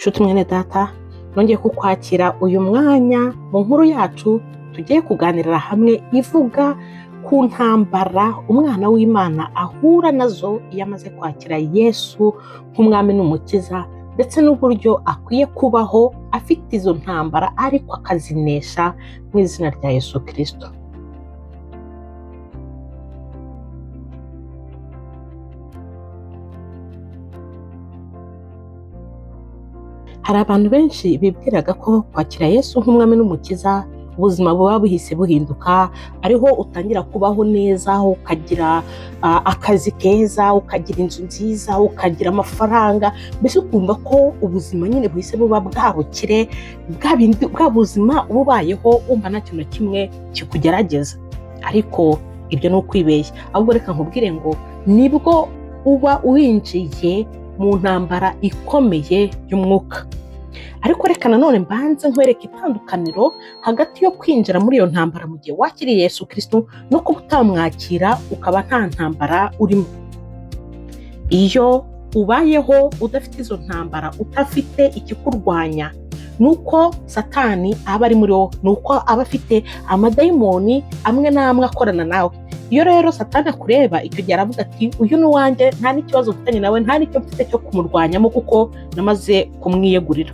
nshuti mwene data, nongeye kukwakira uyu mwanya mu nkuru yacu tugiye kuganirira hamwe ivuga ku ntambara umwana w'Imana ahura nazo iyo amaze kwakira Yesu nk'umwami n'umukiza, ndetse n'uburyo akwiye kubaho afite izo ntambara ariko akazinesha mu izina rya Yesu Kristo. Hari abantu benshi bibwiraga ko kwakira Yesu nk'umwami n'umukiza ubuzima buba buhise buhinduka, ariho utangira kubaho neza, ukagira akazi keza, ukagira inzu nziza, ukagira amafaranga, mbese ukumva ko ubuzima nyine buhise buba bwabukire, bwa buzima ubayeho wumva nta kintu na kimwe kikugerageza. Ariko ibyo ni ukwibeshya, ahubwo reka nkubwire ngo nibwo uba winjiye mu ntambara ikomeye y'umwuka. Ariko reka nanone mbanze nkwereka itandukaniro hagati yo kwinjira muri iyo ntambara mu gihe wakiriye Yesu Kristo no kuba utamwakira ukaba nta ntambara urimo. Iyo ubayeho udafite izo ntambara, udafite ikikurwanya, nuko Satani aba ari muri wowe, nuko aba afite amadayimoni amwe n'amwe akorana nawe. Iyo rero Satani akureba, icyo gihe aravuga ati uyu ni uwanjye, nta n'ikibazo mfitanye nawe, nta n'icyo mfite cyo kumurwanyamo kuko namaze kumwiyegurira.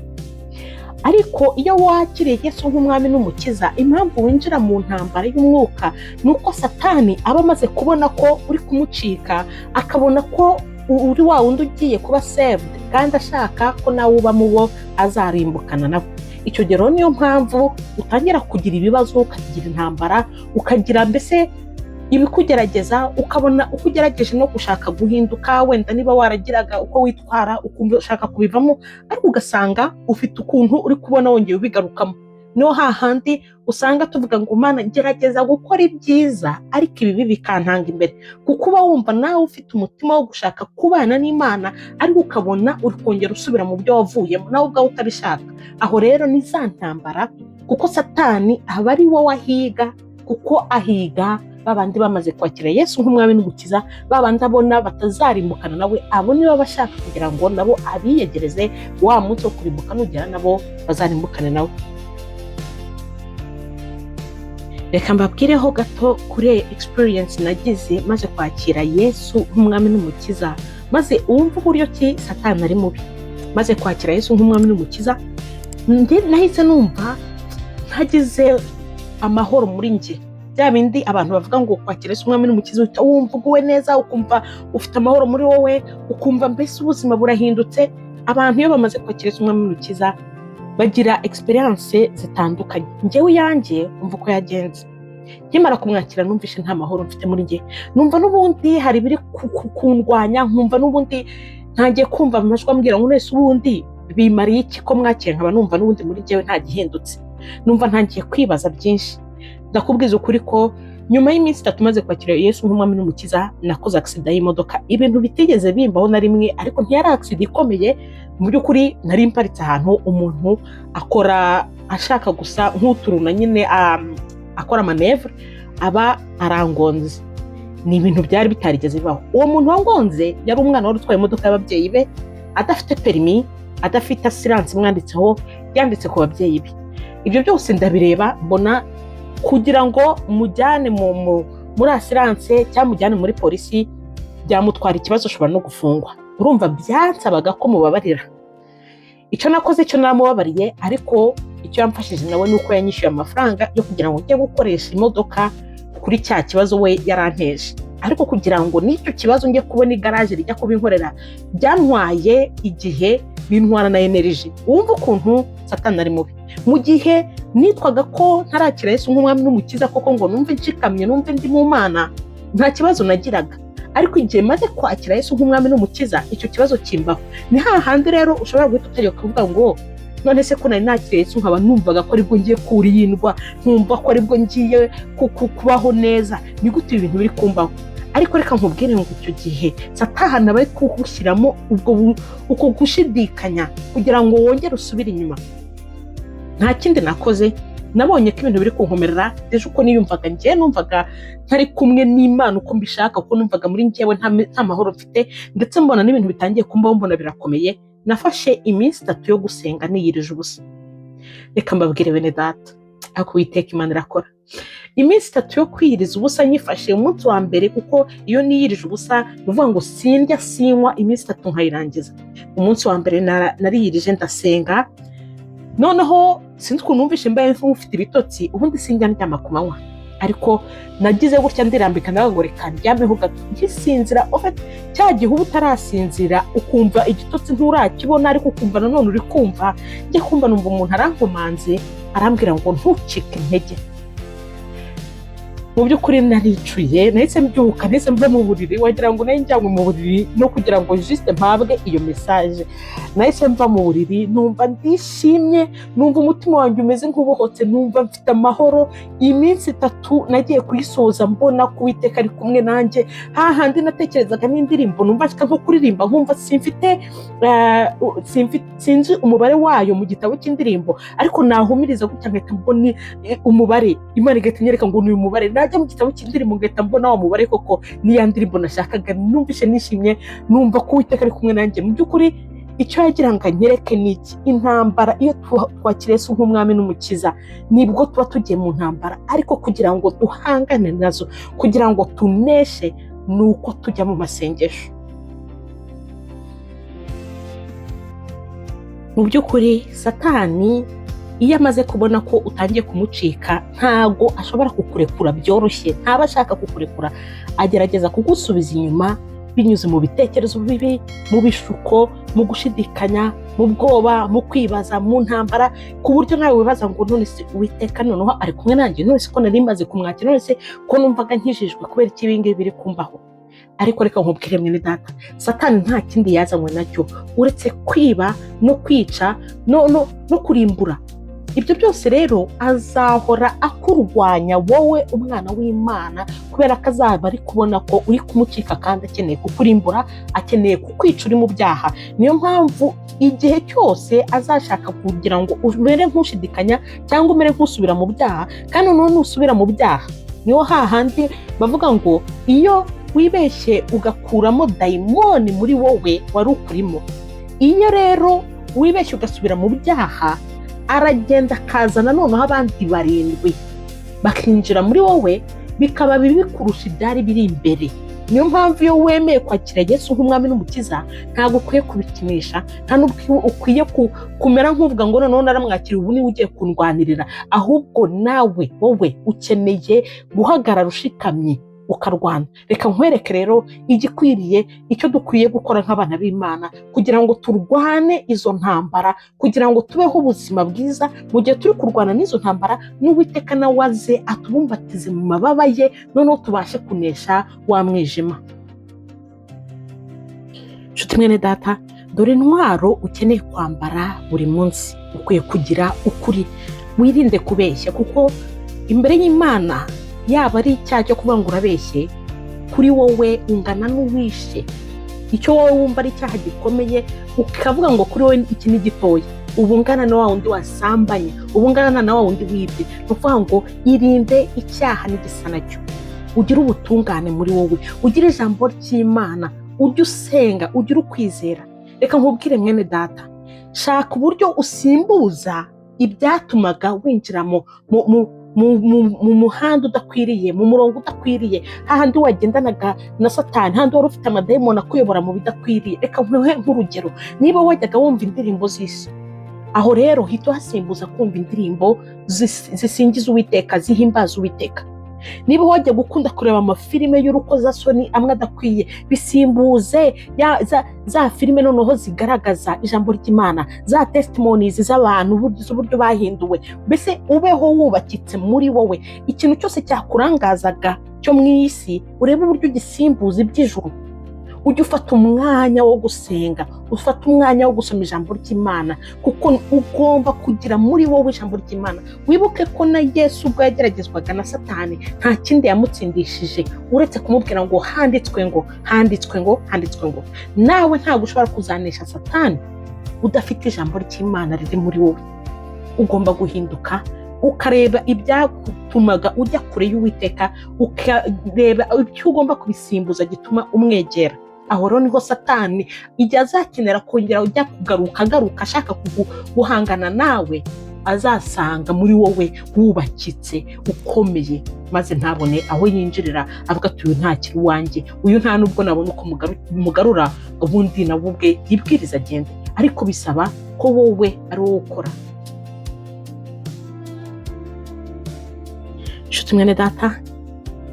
Ariko iyo wakiriye Yesu nk'umwami n'umukiza, impamvu winjira mu ntambara y'umwuka nuko Satani aba amaze kubona ko uri kumucika, akabona ko uri wa wundi ugiye kuba saved, kandi ashaka ko nawe uba mu bo azarimbukana nabo. Icyo gihe niyo mpamvu utangira kugira ibibazo, ukagira intambara, ukagira mbese ibikugerageza, ukabona uko ugerageje no gushaka guhinduka, wenda niba waragiraga uko witwara ukumva ushaka kubivamo, ariko ugasanga ufite ukuntu uri kubona wongeye ubigarukamo. Niho hahandi usanga tuvuga ngo Mana gerageza gukora ibyiza, ariko ibibi bikantanga imbere, kuko uba wumva nawe ufite umutima wo gushaka kubana n'Imana, ariko ukabona uri kongera usubira mu byo wavuyemo nawe ubwawe utabishaka. Aho rero ni za ntambara, kuko Satani aba ari wowe ahiga, kuko ahiga babandi bamaze kwakira Yesu nk'umwami n'umukiza, babandi abona batazarimbukana nawe, abo nibo bashaka kugira ngo nabo abiyegereze wa munsi wo kurimbuka nugera nabo bazarimbukane nawe. Reka mbabwireho gato kuri experience nagize maze kwakira Yesu nk'umwami n'umukiza, maze wumva uburyo ki Satani ari mubi. Maze kwakira Yesu nk'umwami n'umukiza, nahise numva ntagize amahoro muri njye. Bya bindi abantu bavuga ngo kwakira Yesu nk'umwami n'umukiza uhita wumva uguwe neza, ukumva ufite amahoro muri wowe, ukumva mbese ubuzima burahindutse. Abantu iyo bamaze kwakira Yesu nk'umwami n'umukiza bagira experience zitandukanye. Njyewe yanjye umva uko yagenze. Nkimara kumwakira numvishe nta mahoro mfite muri njye, numva n'ubundi hari biri kundwanya, nkumva n'ubundi ntangiye kumva amajwi ambwira ngo nese ubundi bimariye iki ko mwakira, nkaba numva n'ubundi muri njyewe nta gihindutse. Numva ntangiye kwibaza byinshi. Ndakubwiza ukuri ko nyuma y'iminsi 3 maze kwakira Yesu nk'umwami n'umukiza, nakoze accident y'imodoka, ibintu bitigeze bimbaho na rimwe, ariko ntiyari accident ikomeye. Mu by'ukuri nari mparitse ahantu umuntu akora ashaka gusa nk'uturuna nyine, akora manevre, aba arangonze. Ni ibintu byari bitarigeze bibaho. Uwo muntu wangonze yari umwana wari utwaye imodoka y'ababyeyi be, adafite permis, adafite assurance mwanditseho, yanditse ku babyeyi be. Ibyo byose ndabireba mbona kugira ngo mujyane muri assurance cyangwa mujyane muri polisi byamutwara ikibazo, ushobora no gufungwa. Urumva byansabaga ko mubabarira. Icyo nakoze cyo namubabariye, ariko icyo yamfashije nawe nuko yanyishyuye amafaranga yo kugira ngo njye gukoresha imodoka kuri cya kibazo we yaranteje. Ariko kugira ngo n'icyo kibazo njye kubona igaraje rijya kubinkorera byantwaye igihe, bintwara na energy. Wumva ukuntu Satani ari mubi. Mu gihe nitwaga ko ntarakira Yesu nk'umwami n'umukiza koko ngo numve nshikamye, numve ndi mu Mana, nta kibazo nagiraga. Ariko igihe maze kwakira Yesu nk'umwami n'umukiza, icyo kibazo kimbaho. Ni hahandi rero ushobora guhita utegeka kuvuga ngo none se ko nari nakiriye Yesu nkaba numvaga ko aribwo ngiye kurindwa, nkumva ko aribwo ngiye kubaho neza, ni gute ibintu biri kumbaho? Ariko reka nkubwire ngo icyo gihe Satani aba ari kugushyiramo uko gushidikanya kugira ngo wongere usubire inyuma. Nta kindi nakoze, nabonye ko ibintu biri kunkomerera, deje uko niyumvaga njye numvaga ntari kumwe n'Imana uko mbishaka, kuko numvaga muri njyewe nta mahoro mfite, ndetse mbona n'ibintu bitangiye kumbaho, mbona birakomeye. nafashe iminsi 3 yo gusenga niyirije ubusa. Reka mbabwire bene data, ako Uwiteka Imana irakora. Iminsi 3 yo kwiyiriza ubusa nyifashe umunsi wa mbere, kuko iyo niyirije ubusa nuvuga ngo sindya sinywa iminsi 3 nkayirangiza. Umunsi wa mbere nariyirije ndasenga, noneho sinzi ukuntu numvishe mbaye mfite ibitotsi, ubundi sinjya ndyama ku manywa, ariko nagize gutya ndirambika ndavuga ngo reka ndyameho gato ngisinzira. Cya gihe uba utarasinzira ukumva igitotsi nturakibona, ariko ukumva nanone uri kumva, njye kumva numva umuntu arankomanze arambwira ngo ntucike intege. Mu by'ukuri naricuye, nahise mbyuka, nahise mva mu buriri, wagira ngo nari njyanywe mu buriri no kugira ngo juste mpabwe iyo message. Nahise mva mu buriri numva ndishimye, numva umutima wanjye umeze nk'ubohotse, numva mfite amahoro. Iminsi 3 nagiye kuyisoza mbona ko Uwiteka ari kumwe nanjye. Hahandi natekerezaga n'indirimbo numva nshaka nko kuririmba, nkumva sinzi umubare wayo mu gitabo cy'indirimbo, ariko nahumiriza gutya nkahita mbona umubare, Imana igahita inyereka ngo ni uyu mubare. Najya mu gitabo cy'indirimbo ngahita mbona wa mubare koko niya ndirimbo nashakaga. Numvishe nishimye, numva ko Uwiteka ari kumwe nanjye. Mu by'ukuri icyo yagira ngo anyereke ni iki? Intambara iyo twakiriye Yesu nk'umwami n'umukiza, nibwo tuba tugiye mu ntambara, ariko kugira ngo duhangane nazo, kugira ngo tuneshe, nuko tujya mu masengesho. Mu by'ukuri Satani iyo amaze kubona ko utangiye kumucika, ntago ashobora kukurekura byoroshye, ntaba ashaka kukurekura, agerageza kugusubiza inyuma binyuze mu bitekerezo bibi, mu bishuko, mu gushidikanya, mu bwoba, mu kwibaza, mu ntambara, ku buryo nawe wibaza ngo none se Uwiteka noneho ari kumwe nanjye, none se ko nari maze kumwakira, none se ko numvaga nkijijwe kubera iki ibingibi biri kumbaho. Ariko reka nkubwire mwene data, Satani nta kindi yazanywe nacyo uretse kwiba no kwica no kurimbura. Ibyo byose rero azahora akurwanya wowe umwana w'Imana, kubera ko azaba ari kubona ko uri kumucika kandi akeneye kukurimbura, akeneye kukwica uri mu byaha. Niyo mpamvu igihe cyose azashaka kugira ngo umere nk'ushidikanya cyangwa umere nk'usubira mu byaha, kandi none usubira mu byaha niho hahandi bavuga ngo iyo wibeshye ugakuramo dayimoni muri wowe wari ukurimo. Iyo rero wibeshye ugasubira mu byaha, aragenda akazana noneho abandi 7 bakinjira muri wowe, bikaba bibi kurusha ibyari biri imbere. Niyo mpamvu iyo wemeye kwakira Yesu nk'umwami n'umukiza, ntabwo ukwiye kubikinisha, nta n'ubwo ukwiye kumera nk'uvuga ngo noneho naramwakira ubu niwe ugiye kundwanirira. Ahubwo nawe wowe ukeneye guhagarara ushikamye ukarwana. Reka nkwereke rero igikwiriye, icyo dukwiye gukora nk'abana b'Imana kugira ngo turwane izo ntambara, kugira ngo tubeho ubuzima bwiza. Mu gihe turi kurwana n'izo ntambara, n'Uwiteka nawe aze atubumbatize mu mababa ye, noneho tubashe kunesha wa mwijima. Nshuti mwene data, dore intwaro ukeneye kwambara buri munsi. Ukwiye kugira ukuri, wirinde kubeshya, kuko imbere y'Imana yaba ari icyaha cyo kuvuga ngo urabeshye, kuri wowe ungana n'uwishe. Icyo wowe wumva ari icyaha gikomeye, ukavuga ngo kuri wowe iki ni gitoya, ubu ungana na wa wundi wasambanye, ubu ungana na wa wundi wibye. Ni ukuvuga ngo irinde icyaha n'igisa nacyo, ugire ubutungane muri wowe, ugire ijambo ry'Imana, ujye usenga, ugire ukwizera. Reka nkubwire mwene data, shaka uburyo usimbuza ibyatumaga winjira mu muhanda udakwiriye, mu murongo udakwiriye, hahandi wagendanaga na Satani, hahandi wari ufite amadayimoni akuyobora mu bidakwiriye. Reka nkuhe nk'urugero, niba wajyaga wumva indirimbo z'isi, aho rero hita hasimbuza kumva indirimbo zisingiza Uwiteka, zihimbaza Uwiteka. Niba wajya gukunda kureba amafilime y'urukozasoni amwe adakwiye, bisimbuze za filime noneho zigaragaza ijambo ry'Imana, za testimonies z'abantu z'uburyo bahinduwe. Mbese ubeho wubakitse muri wowe. Ikintu cyose cyakurangazaga cyo mu isi, urebe uburyo gisimbuza iby'ijuru. Ujye ufata umwanya wo gusenga, ufata umwanya wo gusoma ijambo ry'Imana, kuko ugomba kugira muri wowe ijambo ry'Imana. Wibuke ko na Yesu ubwo yageragezwaga na Satani, nta kindi yamutsindishije uretse kumubwira ngo handitswe ngo, handitswe ngo, handitswe ngo. Nawe ntabwo ushobora kuzanisha Satani udafite ijambo ry'Imana riri muri wowe. Ugomba guhinduka, ukareba ibyatumaga ujya kure y'Uwiteka, ukareba icyo ugomba kubisimbuza gituma umwegera. aho rero niho Satani igihe azakenera kongera ujya agaruka ashaka guhangana nawe, azasanga muri wowe wubakitse ukomeye, maze ntabone aho yinjirira avuga ati uyu ntakiri uwanjye, uyu nta nubwo nabona uko mugarura, ubundi nawe ubwe yibwiriza agende. Ariko bisaba ko wowe ari wowe ukora. Nshuti mwene data,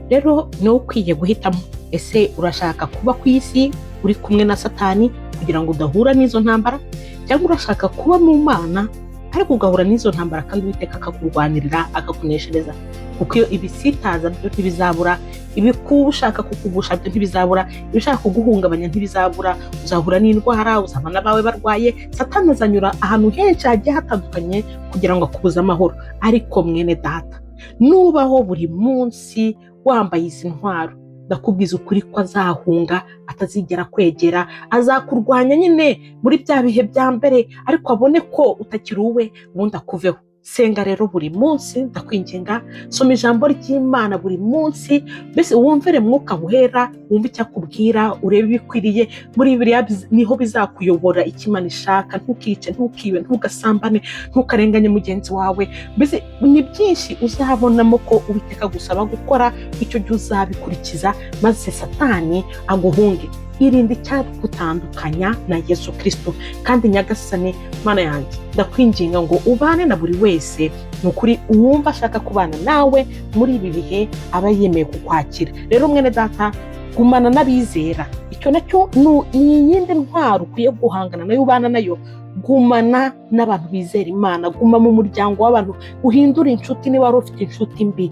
rero ni wowe ukwiye guhitamo. Ese urashaka kuba ku isi uri kumwe na Satani kugira ngo udahura n'izo ntambara, cyangwa urashaka kuba mu Mana ariko ugahura n'izo ntambara kandi Uwiteka akakurwanirira akakuneshereza? Kuko iyo ibisitaza byo ntibizabura, ibikushaka kukugusha byo ntibizabura, ibishaka kuguhungabanya ntibizabura, uzahura n'indwara, uzabona abawe barwaye. Satani azanyura ahantu henshi hagiye hatandukanye kugira ngo akubuze amahoro. Ariko mwene data, nubaho buri munsi wambaye izi ntwaro, ndakubwiza ukuri ko azahunga, atazigera kwegera, azakurwanya nyine muri bya bihe bya mbere, ariko abone ko utakiri uwe, ubundi akuveho. Senga rero buri munsi, ndakwinginga, soma ijambo ry'Imana buri munsi, mbese wumvire Mwuka Wera, wumve icyo akubwira, urebe ibikwiriye. Muri Bibiliya niho bizakuyobora icyo Imana ishaka. Ntukice, ntukibe, ntugasambane, ntukarenganye mugenzi wawe. Mbese ni byinshi uzabonamo ko Uwiteka gusaba gukora, icyo gihe uzabikurikiza maze Satani aguhunge. Irinde icyagutandukanya na Yesu Kristo. Kandi Nyagasani Mana yanjye, ndakwinginga ngo ubane na buri wese, nukuri uwumva ashaka kubana nawe muri ibi bihe aba yemeye kukwakira. Rero mwene data, gumana n'abizera. Icyo nacyo ni iyindi ntwaro ukwiye guhangana nayo, ubana nayo. Gumana n'abantu bizera Imana, guma mu muryango w'abantu, uhindure inshuti niba wari ufite inshuti mbi,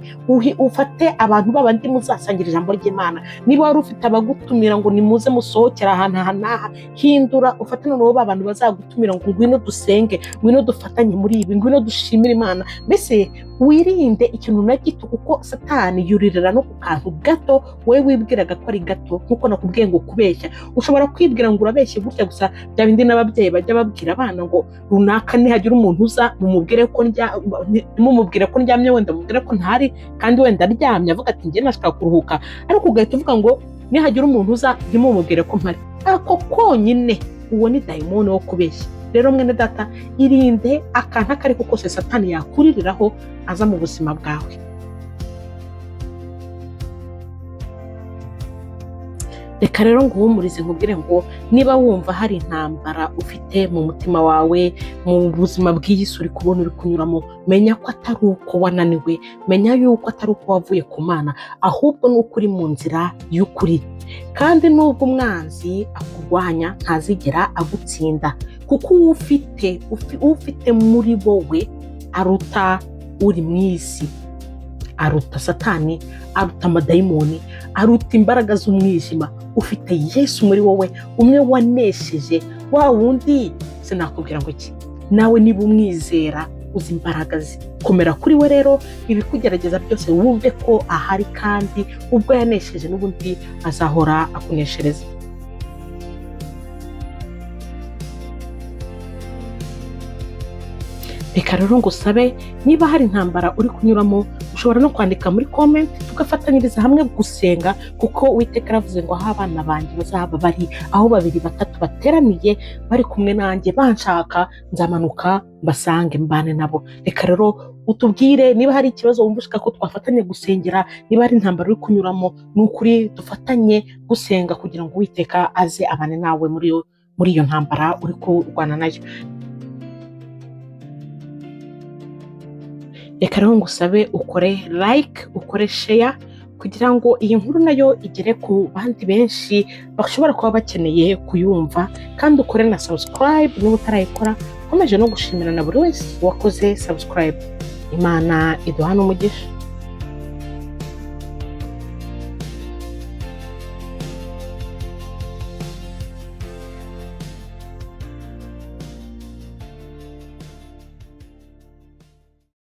ufate abantu babandi muzasangira ijambo ry'Imana. Niba wari ufite abagutumira ngo nimuze musohokera ahantu aha n'aha, hindura ufate noneho abantu bazagutumira ngo ngwino dusenge, ngwino dufatanye muri ibi, ngwino dushimire Imana. Mbese wirinde ikintu na gito, kuko Satani yuririra no ku kantu gato wowe wibwiraga ko ari gato. Nkuko nakubwiye ngo kubeshya, ushobora kwibwira ngo urabeshye gutya gusa, bya bindi n'ababyeyi bajya babwira abana ngo runaka nihagira umuntu uza mumubwire ko ndyamye, wenda mubwire ko ntari, kandi wenda aryamye avuga ati njye nashaka kuruhuka, ariko ugahita uvuga ngo nihagira umuntu uza ntimumubwire ko mpari. Ako konyine uwo ni dayimoni wo kubeshya. Rero mwene data, irinde akantu ako ariko kose Satani yakuririraho aza mu buzima bwawe. Reka rero nguhumurize nkubwire ngo niba wumva hari intambara ufite mu mutima wawe, mu buzima bw'iyi si uri kubona uri kunyuramo, menya ko atari uko wananiwe, menya yuko atari uko wavuye ku Mana, ahubwo ni uko uri mu nzira y'ukuri. Kandi nubwo umwanzi akurwanya ntazigera agutsinda, kuko ufite muri wowe aruta uri mu isi, aruta Satani, aruta amadayimoni, aruta imbaraga z'umwijima. Ufite Yesu muri wowe, umwe wanesheje, wa wundi sinakubwira ngo iki. Nawe niba umwizera uzi imbaraga ze, komera kuri we. Rero ibikugerageza byose wumve ko ahari, kandi ubwo yanesheje n'ubundi azahora akuneshereza. Reka rero ngusabe, niba hari intambara uri kunyuramo, ushobora no kwandika muri comment, tugafatanyiriza hamwe gusenga, kuko Uwiteka aravuze ngo aho abana banjye bazaba bari, aho 2 3 bateraniye bari kumwe nanjye banshaka, nzamanuka mbasange mbane nabo. Reka rero utubwire niba hari ikibazo wumva ushaka ko twafatanya gusengera, niba hari intambara uri kunyuramo, n'ukuri dufatanye gusenga kugira ngo Uwiteka aze abane nawe muri iyo ntambara uri kurwana nayo. Reka rero ngusabe ukore like, ukore share, kugira ngo iyi nkuru nayo igere ku bandi benshi bashobora kuba bakeneye kuyumva, kandi ukore na subscribe niba utarayikora. Komeje no gushimira na buri wese wakoze subscribe. Imana iduha n'umugisha.